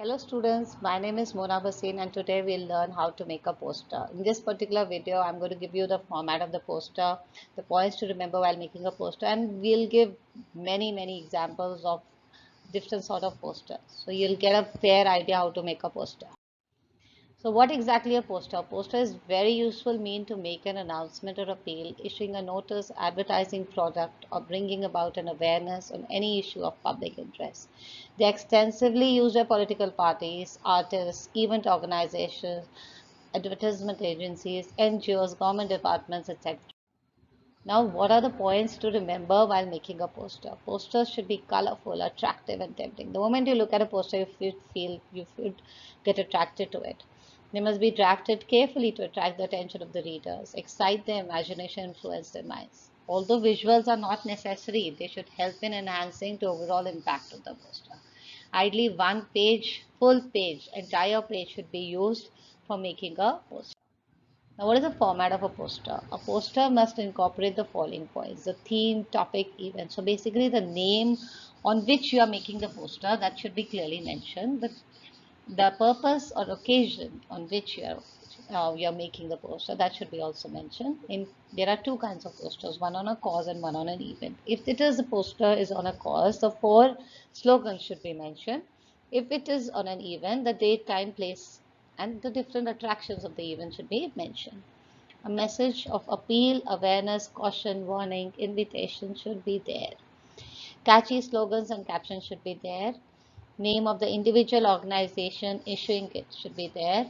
Hello students, my name is Mona Basin and today we'll learn how to make a poster. In this particular video, I'm going to give you the format of the poster, the points to remember while making a poster, and we'll give many examples of different sort of posters. So you'll get a fair idea how to make a poster. So what exactly a poster? A poster is very useful mean to make an announcement or appeal, issuing a notice, advertising product, or bringing about an awareness on any issue of public interest. They are extensively used by political parties, artists, event organizations, advertisement agencies, NGOs, government departments, etc. Now, what are the points to remember while making a poster? Posters should be colorful, attractive, and tempting. The moment you look at a poster, you should get attracted to it. They must be drafted carefully to attract the attention of the readers, excite their imagination, influence their minds. Although visuals are not necessary, they should help in enhancing the overall impact of the poster. Ideally, one page, full page, entire page should be used for making a poster. Now, what is the format of a poster? A poster must incorporate the following points: the theme, topic, event. So basically the name on which you are making the poster, that should be clearly mentioned. The purpose or occasion on which you are making the poster, that should be also mentioned. There are two kinds of posters, one on a cause and one on an event. If it is a poster is on a cause, the four slogans should be mentioned. If it is on an event, the date, time, place, and the different attractions of the event should be mentioned. A message of appeal, awareness, caution, warning, invitation should be there. Catchy slogans and captions should be there. Name of the individual organization issuing it should be there.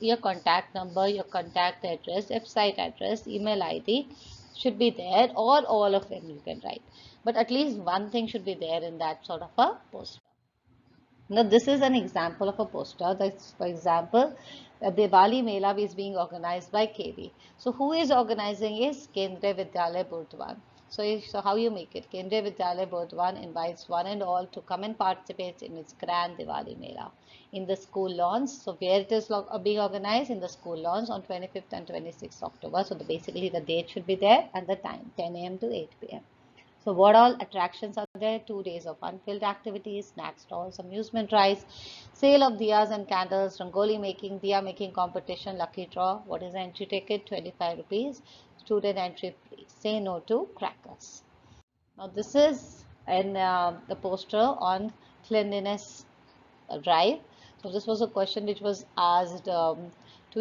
Your contact number, your contact address, website address, email ID should be there, or all of them you can write. But at least one thing should be there in that sort of a poster. Now, this is an example of a poster. That's, for example, the Diwali Mela is being organized by KV. So, who is organizing is Kendriya Vidyalaya Burdwan. So how you make it? Kendriya Vidyalaya Burdwan invites one and all to come and participate in its grand Diwali Mela in the school lawns. So, where it is being organized? In the school lawns on 25th and 26th October. So, basically the date should be there and the time 10 a.m. to 8 p.m. So what all attractions are there? 2 days of unfilled activities, snack stalls, amusement rides, sale of diyas and candles, rangoli making, diya making competition, lucky draw. What is the entry ticket? 25 rupees. Student entry free. Say no to crackers. Now this is the poster on cleanliness drive. So this was a question which was asked 2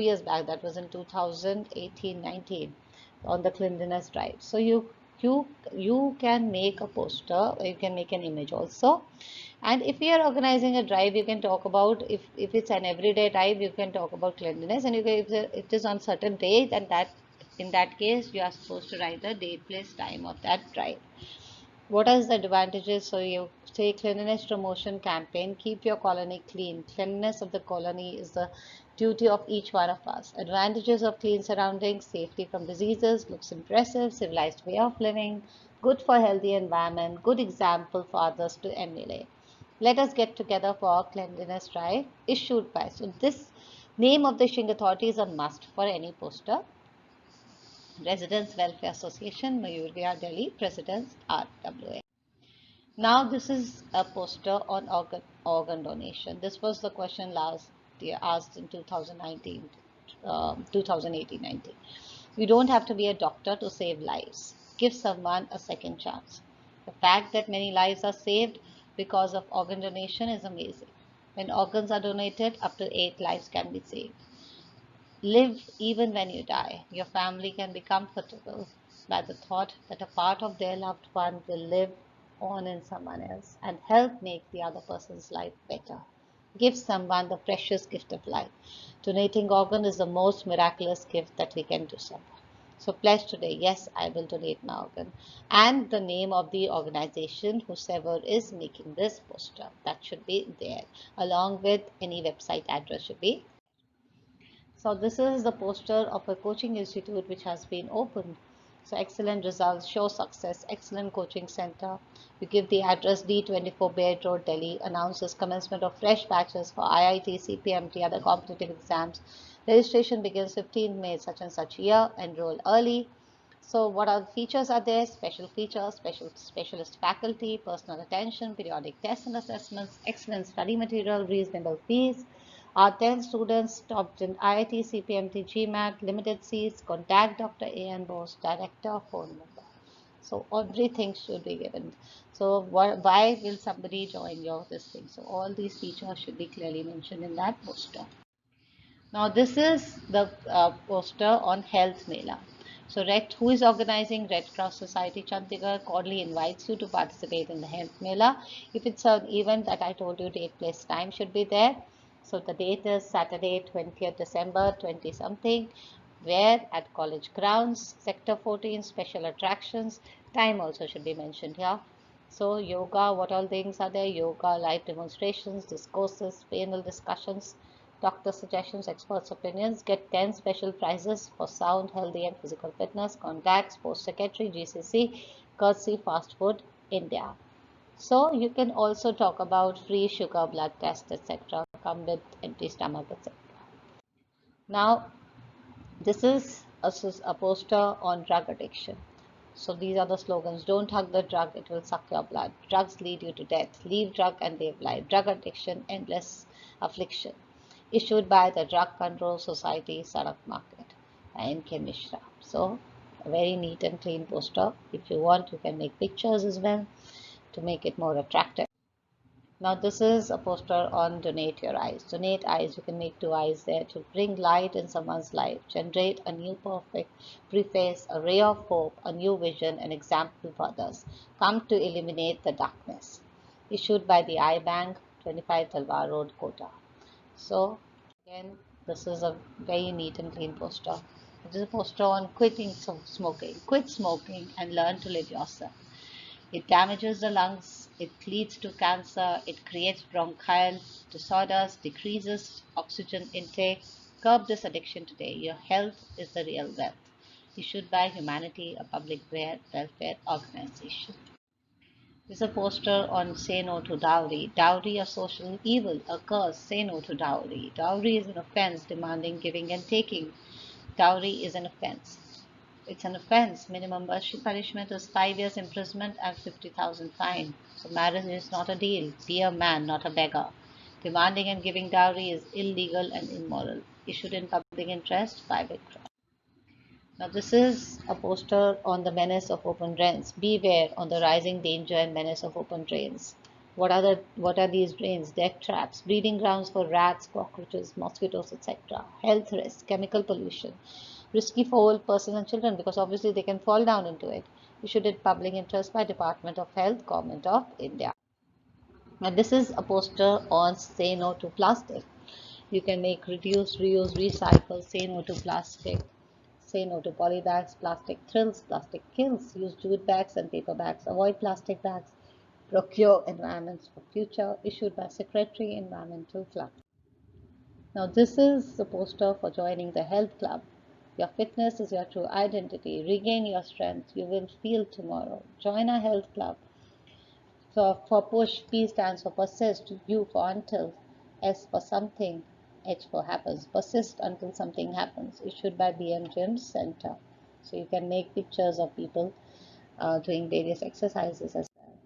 years back. That was in 2018-19 on the cleanliness drive. So you can make a poster, you can make an image also. And if you are organizing a drive, you can talk about, if it's an everyday drive, you can talk about cleanliness. And if it is on certain day, then in that case you are supposed to write the date, place, time of that drive. What are the advantages? So you say cleanliness promotion campaign, keep your colony clean. Cleanliness of the colony is the duty of each one of us. Advantages of clean surroundings: safety from diseases, looks impressive, civilized way of living, good for healthy environment, good example for others to emulate. Let us get together for cleanliness drive issued by. So this name of the issuing authority is a must for any poster. Residents Welfare Association, Mayurvihar, Delhi, Presidents RWA. Now this is a poster on organ donation. This was the question last year asked in 2019, 2018-19. You don't have to be a doctor to save lives. Give someone a second chance. The fact that many lives are saved because of organ donation is amazing. When organs are donated, up to 8 lives can be saved. Live even when you die. Your family can be comfortable by the thought that a part of their loved one will live on in someone else and help make the other person's life better. Give someone the precious gift of life. Donating organ is the most miraculous gift that we can do someone. So pledge today, yes, I will donate my organ. And the name of the organization, whosoever is making this poster, that should be there, along with any website address should be. So this is the poster of a coaching institute which has been opened. So excellent results, show success, excellent coaching center. You give the address D24 Baird Road, Delhi, announces commencement of fresh batches for IIT, CPMT, other competitive exams. Registration begins 15th May such and such year. Enroll early. So what are the features are there? Special features, specialist faculty, personal attention, periodic tests and assessments, excellent study material, reasonable fees. Our 10 students topped in IIT, CPMT, GMAT, limited seats. Contact Dr. A.N. Bose, director, phone number. So everything should be given. So why will somebody join your this thing? So all these features should be clearly mentioned in that poster. Now this is the poster on Health Mela. So who is organizing? Red Cross Society Chandigarh cordially invites you to participate in the Health Mela. If it's an event that I told you, date, place, time should be there. So the date is Saturday, 20th December, 20 something. Where? At College Grounds, Sector 14, special attractions. Time also should be mentioned here. So yoga, what all things are there? Yoga, live demonstrations, discourses, panel discussions, doctor suggestions, experts' opinions. Get 10 special prizes for sound, healthy and physical fitness. Contact Sports Secretary, GCC, courtesy Fast Food India. So you can also talk about free sugar blood test, etc. Come with empty stomach, etc. Now this is a poster on drug addiction. So these are the slogans. Don't hug the drug, it will suck your blood. Drugs lead you to death. Leave drug and live life. Drug addiction, endless affliction. Issued by the Drug Control Society, Sarak Market, and K. Mishra. So a very neat and clean poster. If you want, you can make pictures as well to make it more attractive. Now this is a poster on donate your eyes. Donate eyes, you can make 2 eyes there to bring light in someone's life, generate a new perfect preface, a ray of hope, a new vision, an example for others. Come to eliminate the darkness. Issued by the Eye Bank, 25 Talwar Road, Kota. So again, this is a very neat and clean poster. It is a poster on quitting smoking. Quit smoking and learn to live yourself. It damages the lungs, it leads to cancer, it creates bronchial disorders, decreases oxygen intake. Curb this addiction today. Your health is the real wealth. Issued by Humanity, a public welfare organization. This is a poster on Say No to Dowry. Dowry, a social evil, a curse. Say no to dowry. Dowry is an offense demanding giving and taking. Dowry is an offense. It's an offense. Minimum punishment is 5 years imprisonment and 50,000 fine. So marriage is not a deal. Be a man, not a beggar. Demanding and giving dowry is illegal and immoral. Issued in public interest, private crime. Now this is a poster on the menace of open drains. Beware on the rising danger and menace of open drains. What are these drains? Death traps, breeding grounds for rats, cockroaches, mosquitoes, etc. Health risks, chemical pollution, risky for old persons and children because obviously they can fall down into it. Issued in public interest by Department of Health, Government of India. Now this is a poster on Say No to Plastic. You can make reduce, reuse, recycle, say no to plastic, say no to polybags, plastic thrills, plastic kills, use jute bags and paper bags, avoid plastic bags, procure environments for future, issued by Secretary Environmental Club. Now this is the poster for joining the health club. Your fitness is your true identity. Regain your strength. You will feel tomorrow. Join our health club. So for push, P stands for persist, U for until, S for something, H for happens. Persist until something happens. Issued by BM Gym Center. So you can make pictures of people doing various exercises as well.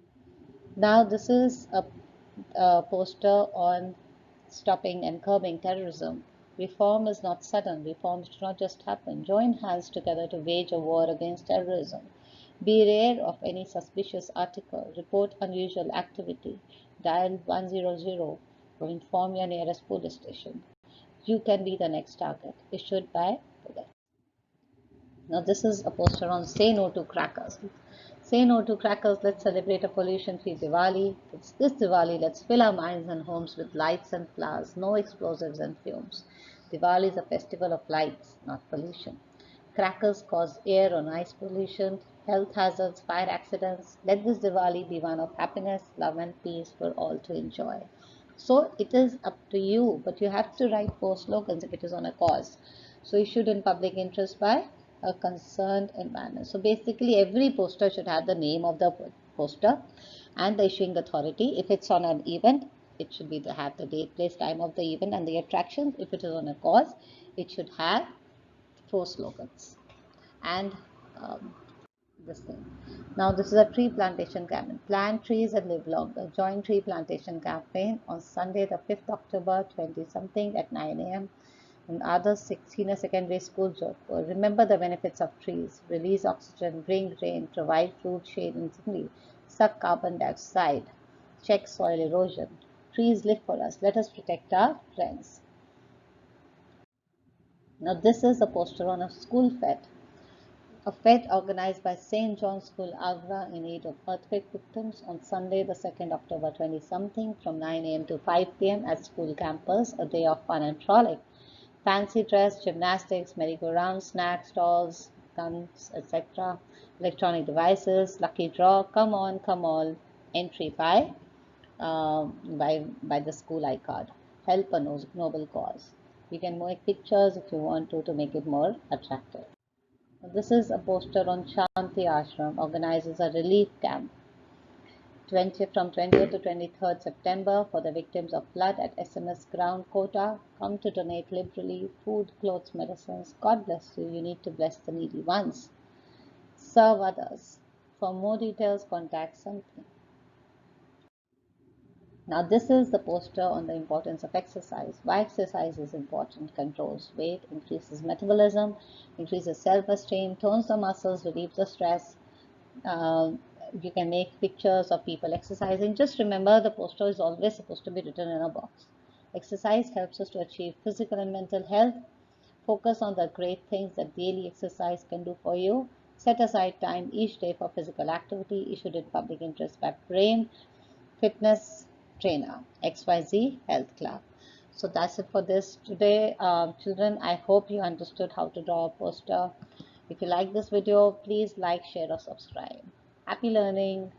Now this is a poster on stopping and curbing terrorism. Reform is not sudden. Reforms do not just happen. Join hands together to wage a war against terrorism. Beware of any suspicious article. Report unusual activity. Dial 100 or inform your nearest police station. You can be the next target. Issued by police. Now this is a poster on Say No to Crackers. Say no to crackers. Let's celebrate a pollution-free Diwali. This Diwali, let's fill our minds and homes with lights and flowers, no explosives and fumes. Diwali is a festival of lights, not pollution. Crackers cause air or noise pollution, health hazards, fire accidents. Let this Diwali be one of happiness, love and peace for all to enjoy. So it is up to you, but you have to write 4 slogans if it is on a cause. So issued in public interest by a concerned environment. So basically every poster should have the name of the poster and the issuing authority. If it's on an event, it should be have the date, place, time of the event and the attractions. If it is on a cause, it should have 4 slogans. And um, this thing. Now this is a tree plantation campaign. Plant trees and live longer. Join tree plantation campaign on Sunday the 5th October 20 something at 9 a.m. in other senior secondary school Jodhpur. Remember the benefits of trees. Release oxygen, bring rain, provide fruit, shade and greenery. Suck carbon dioxide. Check soil erosion. Trees live for us. Let us protect our friends. Now this is a poster on a school fete. A fete organized by St. John's School, Agra, in aid of earthquake victims on Sunday, the 2nd October 20 something from 9 a.m. to 5 p.m. at school campus, a day of fun and frolic. Fancy dress, gymnastics, merry-go-round, snacks, stalls, guns, etc., electronic devices, lucky draw, come on, come on, entry by the school iCard. Help a noble cause. You can make pictures if you want to make it more attractive. This is a poster on Shanti Ashram, organizes a relief camp 20th to 23rd September for the victims of flood at SMS Ground Kota. Come to donate liberally, food, clothes, medicines. God bless you. You need to bless the needy ones. Serve others. For more details, contact something. Now this is the poster on the importance of exercise. Why exercise is important: controls weight, increases metabolism, increases self-esteem, tones the muscles, relieves the stress. You can make pictures of people exercising. Just remember, the poster is always supposed to be written in a box. Exercise helps us to achieve physical and mental health. Focus on the great things that daily exercise can do for you. Set aside time each day for physical activity. Issued in public interest by Brain Fitness Trainer, XYZ Health Club. So that's it for this today, children. I hope you understood how to draw a poster. If you like this video, please like, share or subscribe. Happy learning.